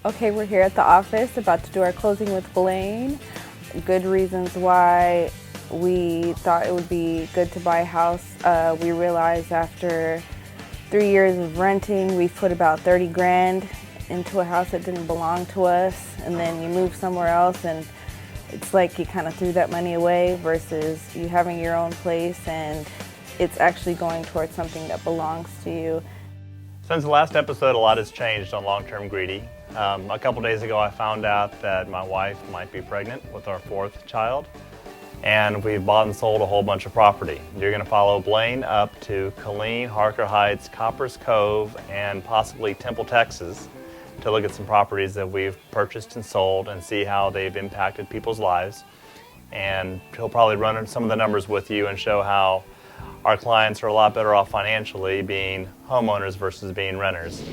Okay, we're here at the office about to do our closing with Blaine. Good reasons why we thought it would be good to buy a house. We realized after 3 years of renting, we've put about 30 grand into a house that didn't belong to us, and then you move somewhere else and it's like you kind of threw that money away versus you having your own place and it's actually going towards something that belongs to you. Since the last episode, a lot has changed on long-term greedy. A couple days ago, I found out that my wife might be pregnant with our 4th child, and we've bought and sold a whole bunch of property. You're going to follow Blaine up to Killeen, Harker Heights, Coppers Cove, and possibly Temple, Texas, to look at some properties that we've purchased and sold and see how they've impacted people's lives. And he'll probably run some of the numbers with you and show how our clients are a lot better off financially being homeowners versus being renters.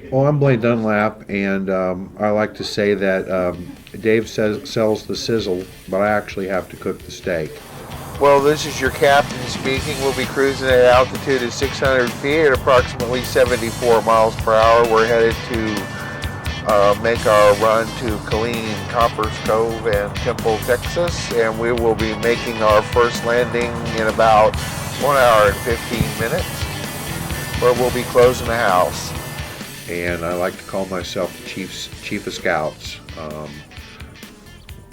Well, I'm Blaine Dunlap, and I like to say that Dave sells the sizzle, but I actually have to cook the steak. Well, this is your captain speaking. We'll be cruising at an altitude of 600 feet at approximately 74 miles per hour. We're headed to make our run to Killeen, Coppers Cove, and Temple, Texas, and we will be making our first landing in about 1 hour and 15 minutes, where we'll be closing the house. And I like to call myself the chief of scouts.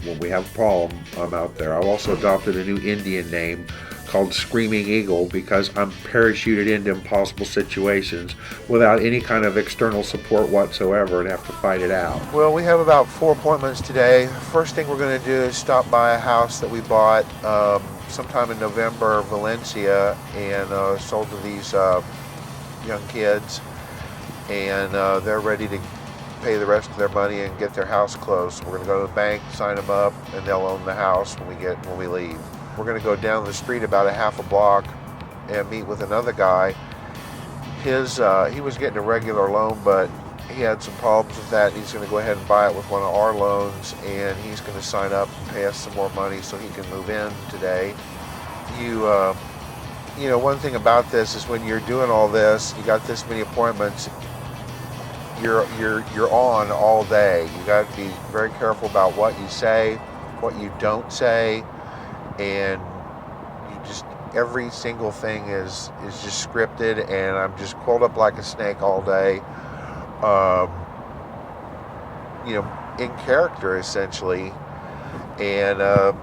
When we have a problem, I'm out there. I've also adopted a new Indian name called Screaming Eagle because I'm parachuted into impossible situations without any kind of external support whatsoever and have to fight it out. Well, we have about 4 appointments today. First thing we're going to do is stop by a house that we bought sometime in November, Valencia, and sold to these young kids. And they're ready to pay the rest of their money and get their house closed. So we're going to go to the bank, sign them up, and they'll own the house when we leave. We're going to go down the street about a half a block and meet with another guy. He was getting a regular loan, but he had some problems with that. He's going to go ahead and buy it with one of our loans, and he's going to sign up and pay us some more money so he can move in today. You know, one thing about this is when you're doing all this, you got this many appointments, you're on all day. You got to be very careful about what you say, what you don't say, and every single thing is just scripted, and I'm just coiled up like a snake all day. You know, in character essentially. And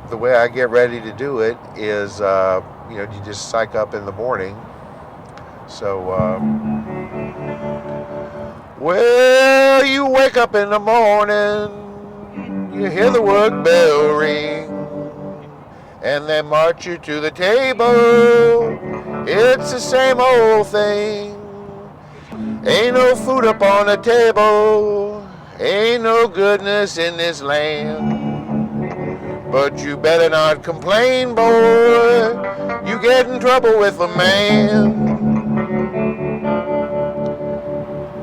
the way I get ready to do it is, you know, you just psych up in the morning. So, well, you wake up in the morning, you hear the work bell ring, and they march you to the table. It's the same old thing. Ain't no food up on the table, ain't no goodness in this land. But you better not complain, boy, you get in trouble with a man.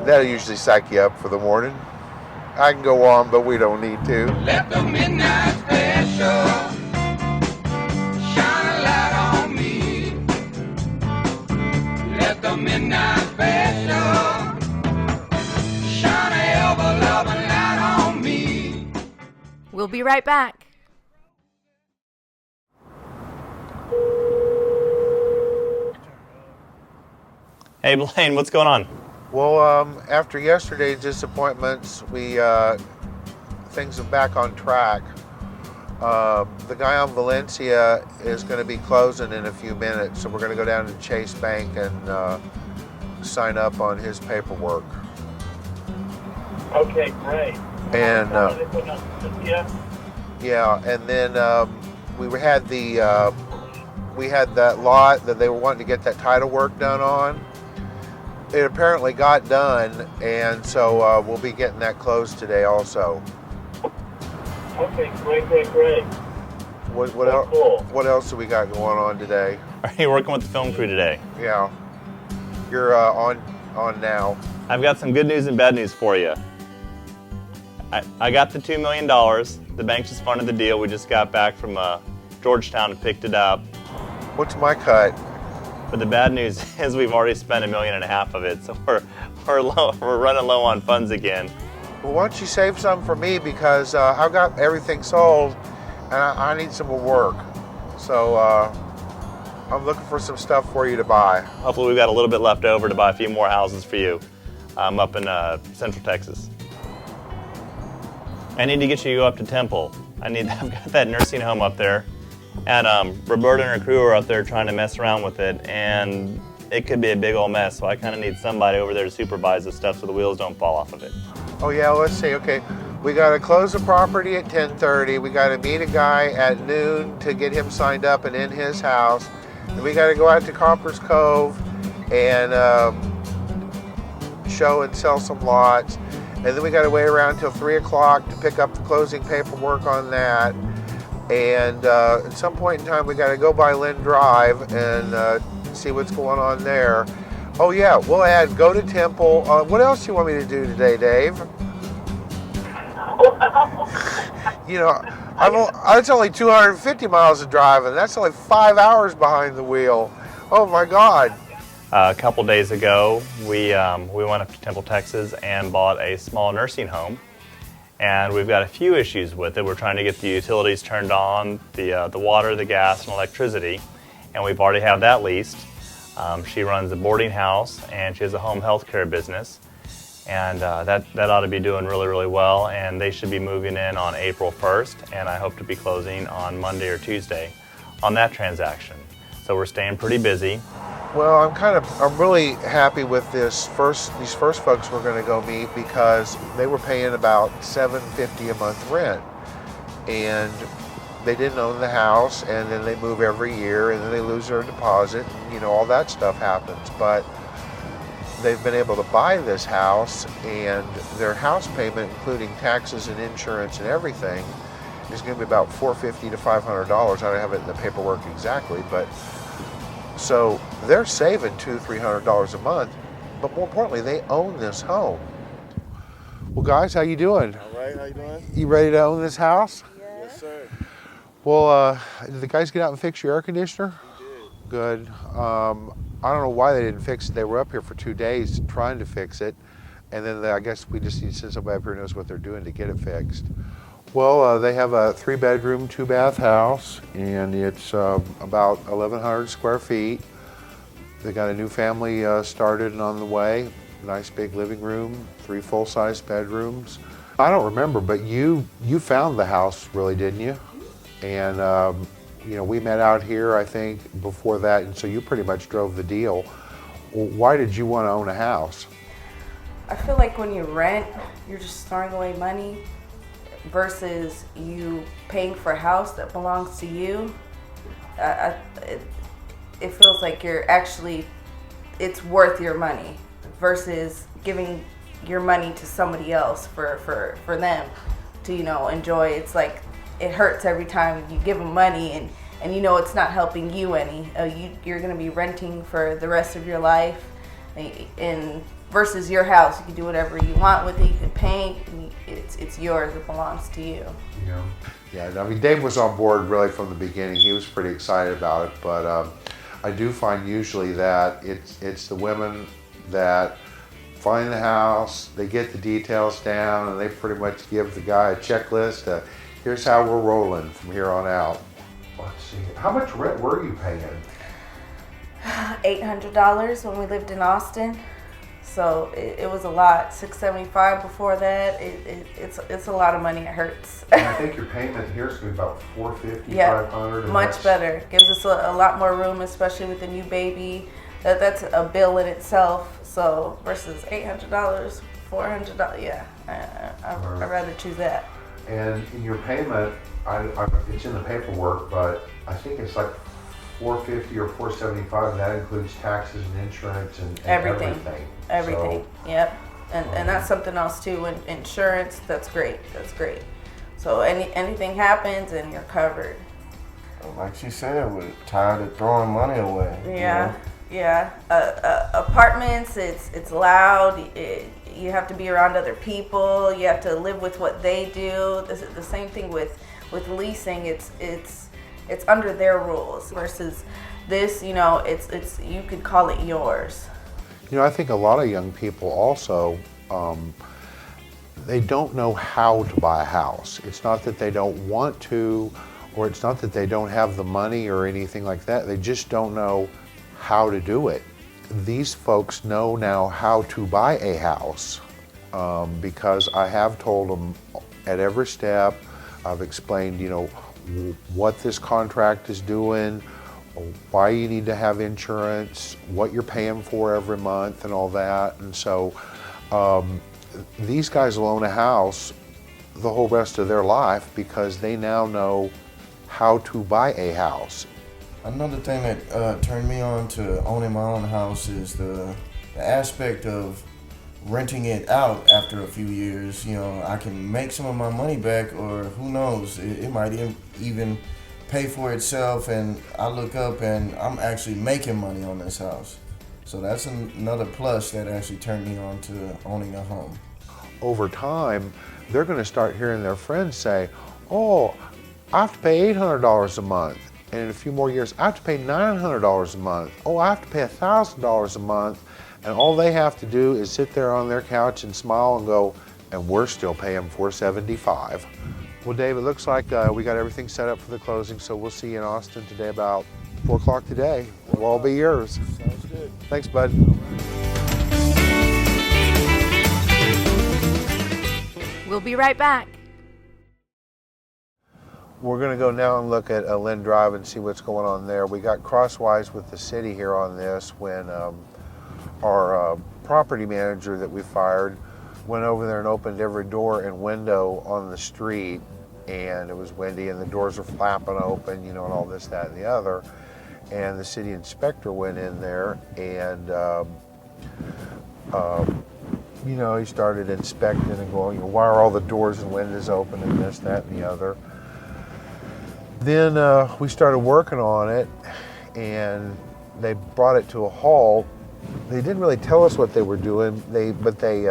That'll usually psych you up for the morning. I can go on, but we don't need to. Let the midnight special shine a light on me. Let the midnight special shine a ever-loving light on me. We'll be right back. Hey Blaine, what's going on? Well, after yesterday's disappointments, things are back on track. The guy on Valencia is going to be closing in a few minutes, so we're going to go down to Chase Bank and sign up on his paperwork. Okay, great. And yeah, and then we had that lot that they were wanting to get that title work done on. It apparently got done, and so we'll be getting that closed today also. Okay, great. What else do we got going on today? Are you working with the film crew today? Yeah, you're on now. I've got some good news and bad news for you. I got the $2 million. The bank just funded the deal. We just got back from Georgetown and picked it up. What's my cut? But the bad news is we've already spent $1.5 million of it, so we're running low on funds again. Well, why don't you save some for me, because I've got everything sold and I need some more work. So I'm looking for some stuff for you to buy. Hopefully we've got a little bit left over to buy a few more houses for you up in Central Texas. I need to get you up to Temple. I've got that nursing home up there, and Roberta and her crew are up there trying to mess around with it, and it could be a big old mess, so I kind of need somebody over there to supervise the stuff so the wheels don't fall off of it. Oh yeah, let's see, okay. We gotta close the property at 10:30. We gotta meet a guy at noon to get him signed up and in his house. Then we gotta go out to Coppers Cove and show and sell some lots. And then we got to wait around until 3 o'clock to pick up the closing paperwork on that. And at some point in time, we got to go by Lynn Drive and see what's going on there. Oh yeah, we'll add go to Temple. What else do you want me to do today, Dave? You know, it's only 250 miles of driving. That's only 5 hours behind the wheel. Oh my God. A couple days ago, we went up to Temple, Texas and bought a small nursing home. And we've got a few issues with it. We're trying to get the utilities turned on, the water, the gas, and electricity. And we've already had that leased. She runs a boarding house and she has a home health care business. And that ought to be doing really, really well. And they should be moving in on April 1st. And I hope to be closing on Monday or Tuesday on that transaction. So we're staying pretty busy. Well, I'm really happy with these first folks we're going to go meet, because they were paying about $750 a month rent, and they didn't own the house, and then they move every year, and then they lose their deposit, and you know, all that stuff happens. But they've been able to buy this house, and their house payment, including taxes and insurance and everything, is going to be about $450 to $500. I don't have it in the paperwork exactly, but so they're saving $200-300 a month, but more importantly, they own this home. Well, guys, how you doing? All right, how you doing? You ready to own this house? Yes, sir. Well, did the guys get out and fix your air conditioner? We did. Good. I don't know why they didn't fix it. They were up here for 2 days trying to fix it, and then I guess we just need to send somebody up here who knows what they're doing to get it fixed. Well, they have a 3-bedroom, 2-bath house, and it's about 1,100 square feet. They got a new family started and on the way. Nice big living room, 3 full-size bedrooms. I don't remember, but you found the house, really, didn't you? And you know, we met out here, I think, before that, and so you pretty much drove the deal. Why did you want to own a house? I feel like when you rent, you're just throwing away money versus you paying for a house that belongs to you. It feels like it's worth your money versus giving your money to somebody else for them to, you know, enjoy. It's like it hurts every time you give them money and you know it's not helping you any. You're going to be renting for the rest of your life, and versus your house, you can do whatever you want with it. You can paint. It's yours. It belongs to you. Yeah. I mean, Dave was on board really from the beginning. He was pretty excited about it, but I do find usually that it's the women that find the house, they get the details down, and they pretty much give the guy a checklist. Here's how we're rolling from here on out. Let's see. How much rent were you paying? $800 when we lived in Austin. So it was a lot. $675 before that. It's a lot of money. It hurts. And I think your payment here is going to be about $450, yeah, $500. Much better. Gives us a lot more room, especially with the new baby. That's a bill in itself. So versus $800, $400. Yeah, I'd rather choose that. And in your payment, it's in the paperwork, but I think it's like $450 or $475, and that includes taxes and insurance and everything. Everything. So, yep. And that's something else too. Insurance, that's great. That's great. So anything happens and you're covered. Like she said, we're tired of throwing money away. Yeah. You know? Yeah. Apartments, it's loud. You have to be around other people. You have to live with what they do. The same thing with leasing. It's under their rules versus this. You know, it's you could call it yours. You know, I think a lot of young people also, they don't know how to buy a house. It's not that they don't want to, or it's not that they don't have the money or anything like that. They just don't know how to do it. These folks know now how to buy a house because I have told them at every step. I've explained, what this contract is doing, why you need to have insurance, what you're paying for every month and all that. And so these guys will own a house the whole rest of their life because they now know how to buy a house. Another thing that turned me on to owning my own house is the aspect of renting it out after a few years. I can make some of my money back, or who knows, it might even pay for itself, and I look up and I'm actually making money on this house. So that's another plus that actually turned me on to owning a home. Over time, they're going to start hearing their friends say, oh, I have to pay $800 a month. And in a few more years, I have to pay $900 a month. Oh, I have to pay $1,000 a month. And all they have to do is sit there on their couch and smile and go, and we're still paying $475. Well, Dave, it looks like we got everything set up for the closing, so we'll see you in Austin today about 4 o'clock today. We'll all be yours. Sounds good. Thanks, bud. We'll be right back. We're going to go now and look at Lynn Drive and see what's going on there. We got crosswise with the city here on this when our property manager that we fired went over there and opened every door and window on the street, and it was windy and the doors were flapping open, and all this, that, and the other. And the city inspector went in there and he started inspecting and going, why are all the doors and windows open and this, that, and the other. Then we started working on it, and they brought it to a halt. They didn't really tell us what they were doing, but they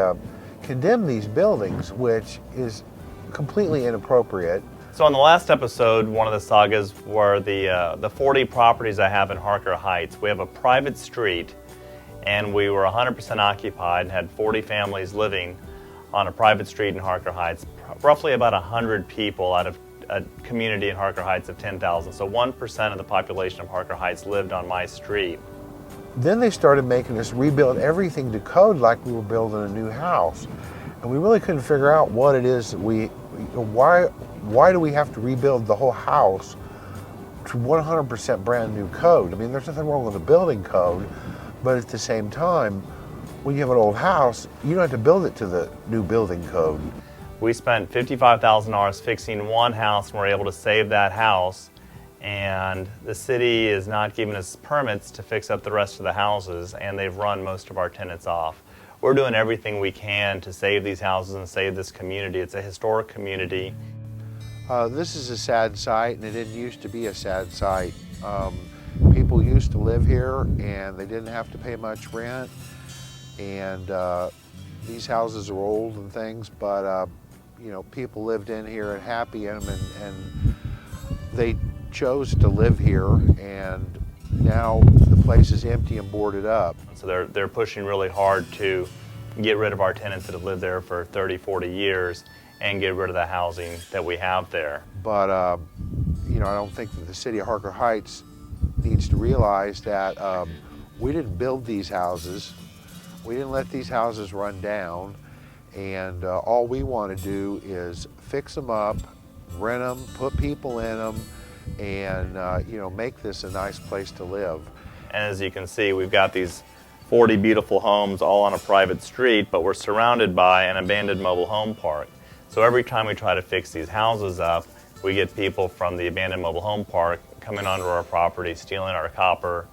condemned these buildings, which is completely inappropriate. So on the last episode, one of the sagas were the 40 properties I have in Harker Heights. We have a private street, and we were 100% occupied and had 40 families living on a private street in Harker Heights, roughly about 100 people out of a community in Harker Heights of 10,000. So 1% of the population of Harker Heights lived on my street. Then they started making us rebuild everything to code like we were building a new house. And we really couldn't figure out what it is that why do we have to rebuild the whole house to 100% brand new code? I mean, there's nothing wrong with the building code, but at the same time, when you have an old house, you don't have to build it to the new building code. We spent $55,000 fixing one house, and we're able to save that house. And the city is not giving us permits to fix up the rest of the houses, and they've run most of our tenants off. We're doing everything we can to save these houses and save this community. It's a historic community. This is a sad site, and it didn't used to be a sad site. People used to live here, and they didn't have to pay much rent. And these houses are old and things, but people lived in here and happy in them, and they chose to live here, and now the place is empty and boarded up. So they're pushing really hard to get rid of our tenants that have lived there for 30, 40 years and get rid of the housing that we have there. But I don't think that the city of Harker Heights needs to realize that we didn't build these houses. We didn't let these houses run down, and all we want to do is fix them up, rent them, put people in them, and make this a nice place to live. And as you can see, we've got these 40 beautiful homes all on a private street, but we're surrounded by an abandoned mobile home park. So every time we try to fix these houses up, we get people from the abandoned mobile home park coming onto our property, stealing our copper,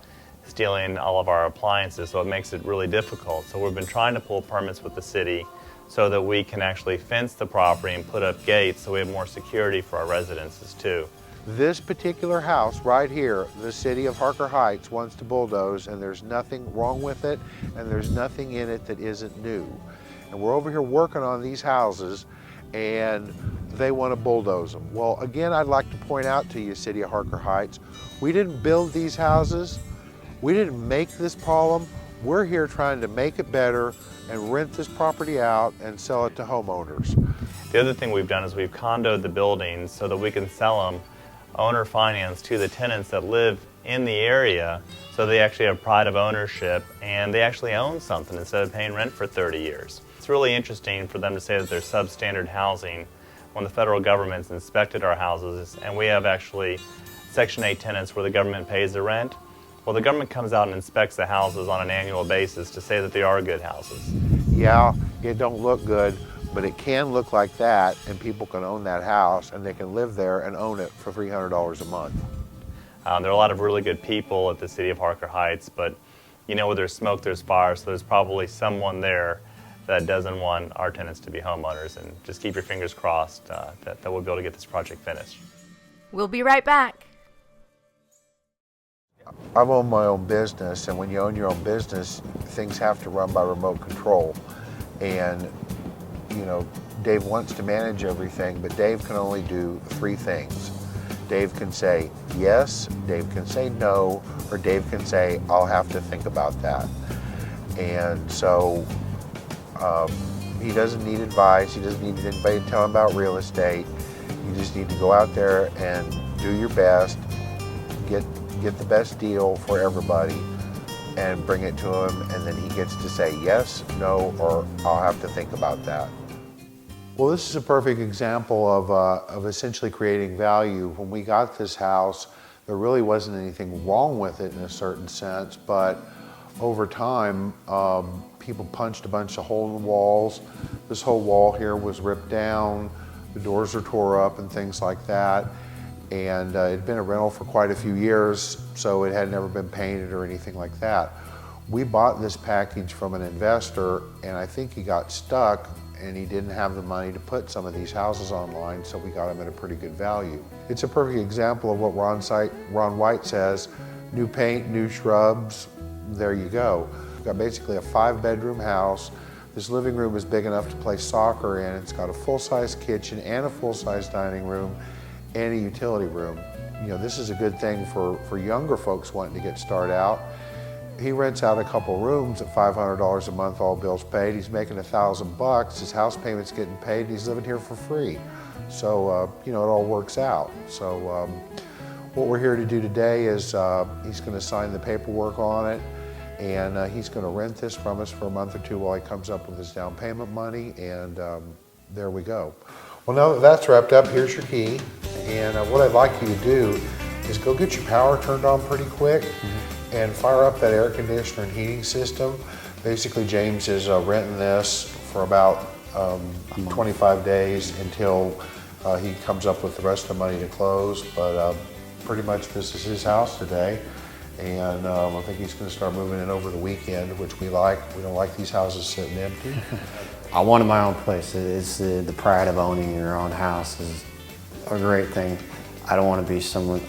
stealing all of our appliances, so it makes it really difficult. So we've been trying to pull permits with the city so that we can actually fence the property and put up gates so we have more security for our residences too. This particular house right here, the city of Harker Heights wants to bulldoze, and there's nothing wrong with it, and there's nothing in it that isn't new. And we're over here working on these houses, and they want to bulldoze them. Well, again, I'd like to point out to you, city of Harker Heights, we didn't build these houses. We didn't make this problem. We're here trying to make it better and rent this property out and sell it to homeowners. The other thing we've done is we've condoed the buildings so that we can sell them owner finance to the tenants that live in the area, so they actually have pride of ownership and they actually own something instead of paying rent for 30 years. It's really interesting for them to say that they're substandard housing when the federal government's inspected our houses and we have actually Section 8 tenants where the government pays the rent. Well, the government comes out and inspects the houses on an annual basis to say that they are good houses. Yeah, it don't look good, but it can look like that, and people can own that house and they can live there and own it for $300 a month. There are a lot of really good people at the city of Harker Heights, but you know, where there's smoke, there's fire, so there's probably someone there that doesn't want our tenants to be homeowners, and just keep your fingers crossed that we'll be able to get this project finished. We'll be right back. I've owned my own business, and when you own your own business, things have to run by remote control. And, you know, Dave wants to manage everything, but Dave can only do three things. Dave can say yes, Dave can say no, or Dave can say, I'll have to think about that. And so he doesn't need advice, he doesn't need anybody to tell him about real estate. You just need to go out there and do your best, get the best deal for everybody, and bring it to him, and then he gets to say yes, no, or I'll have to think about that. Well, this is a perfect example of essentially creating value. When we got this house, there really wasn't anything wrong with it in a certain sense, but over time, people punched a bunch of holes in the walls. This whole wall here was ripped down, the doors were tore up and things like that. And it had been a rental for quite a few years, so it had never been painted or anything like that. We bought this package from an investor, and I think he got stuck and he didn't have the money to put some of these houses online, so we got them at a pretty good value. It's a perfect example of what Ron White says, new paint, new shrubs, there you go. We've got basically a 5-bedroom house. This living room is big enough to play soccer in. It's got a full-size kitchen and a full-size dining room and a utility room. You know, this is a good thing for younger folks wanting to get started out. He rents out a couple rooms at $500 a month, all bills paid. He's making $1,000. His house payment's getting paid, and he's living here for free. So, you know, it all works out. So what we're here to do today is he's gonna sign the paperwork on it, and he's gonna rent this from us for a month or two while he comes up with his down payment money, and there we go. Well, now that that's wrapped up, here's your key. And what I'd like you to do is go get your power turned on pretty quick and fire up that air conditioner and heating system. Basically, James is renting this for about 25 days until he comes up with the rest of the money to close. But pretty much this is his house today. And I think he's going to start moving in over the weekend, which we like. We don't like these houses sitting empty. I wanted my own place. It's the pride of owning your own house is a great thing. I don't want to be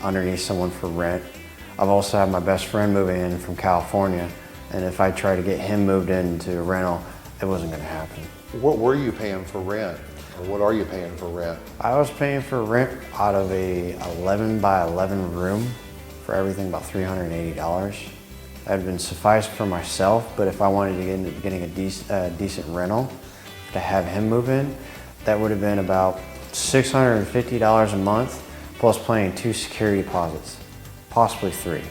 underneath someone for rent. I've also had my best friend moving in from California, and if I try to get him moved into a rental, it wasn't going to happen. What were you paying for rent? Or what are you paying for rent? I was paying for rent out of a 11 by 11 room for everything about $380. That had been suffice for myself, but if I wanted to get into getting a decent rental to have him move in, that would have been about $650 a month, plus paying 2 security deposits, possibly 3.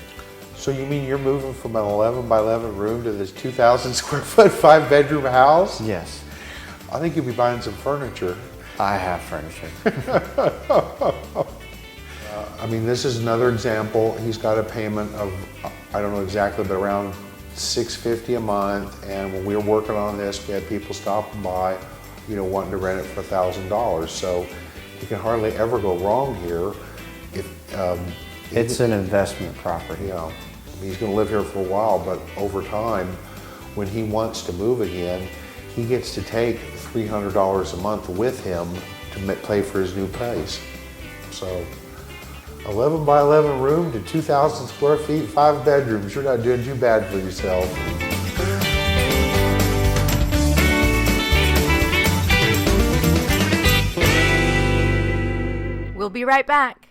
So you mean you're moving from an 11 by 11 room to this 2,000 square foot 5-bedroom house? Yes. I think you'll be buying some furniture. I have furniture. I mean, this is another example. He's got a payment of, I don't know exactly, but around $650 a month. And when we were working on this, we had people stopping by, you know, wanting to rent it for $1,000. So you can hardly ever go wrong here. It's an investment property. Yeah, I mean, he's going to live here for a while, but over time, when he wants to move again, he gets to take $300 a month with him to pay for his new place. So 11 by 11 room to 2,000 square feet, 5 bedrooms. You're not doing too bad for yourself. We'll be right back.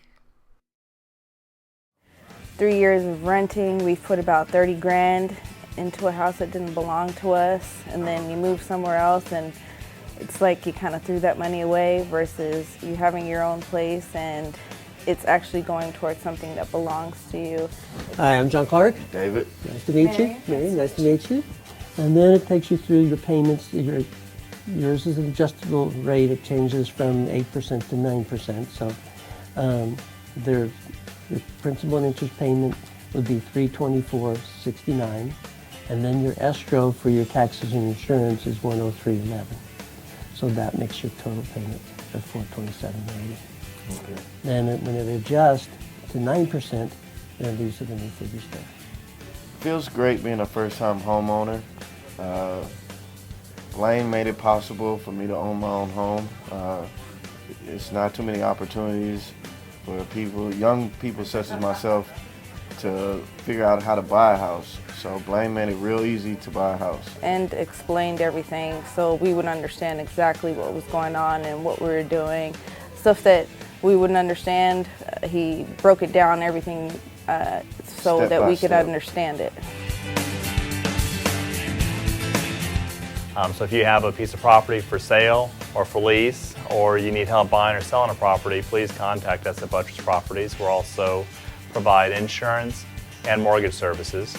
3 years of renting, we've put about 30 grand into a house that didn't belong to us, and then you move somewhere else, and it's like you kind of threw that money away versus you having your own place and it's actually going towards something that belongs to you. Hi, I'm John Clark. David. Nice to meet you. Mary, nice to meet you. And then it takes you through your payments. Yours is an adjustable rate. It changes from 8% to 9%. So your principal and interest payment would be $324.69, and then your escrow for your taxes and insurance is $103.11. So that makes your total payment of $427.80. Okay. Then when it adjusts to 9%, these are the new figures there. Feels great being a first-time homeowner. Blaine made it possible for me to own my own home. It's not too many opportunities for people, young people such as myself, to figure out how to buy a house. So Blaine made it real easy to buy a house. And explained everything so we would understand exactly what was going on and what we were doing. Stuff that we wouldn't understand, he broke it down, everything, so Step that by we could step. understand it. So if you have a piece of property for sale or for lease, or you need help buying or selling a property, please contact us at Buttross Properties. We also provide insurance and mortgage services.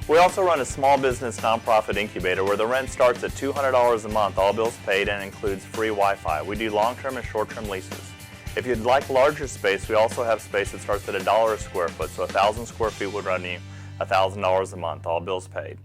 We also run a small business nonprofit incubator where the rent starts at $200 a month, all bills paid, and includes free Wi-Fi. We do long-term and short-term leases. If you'd like larger space, we also have space that starts at $1 a square foot, so 1,000 square feet would run you $1,000 a month, all bills paid.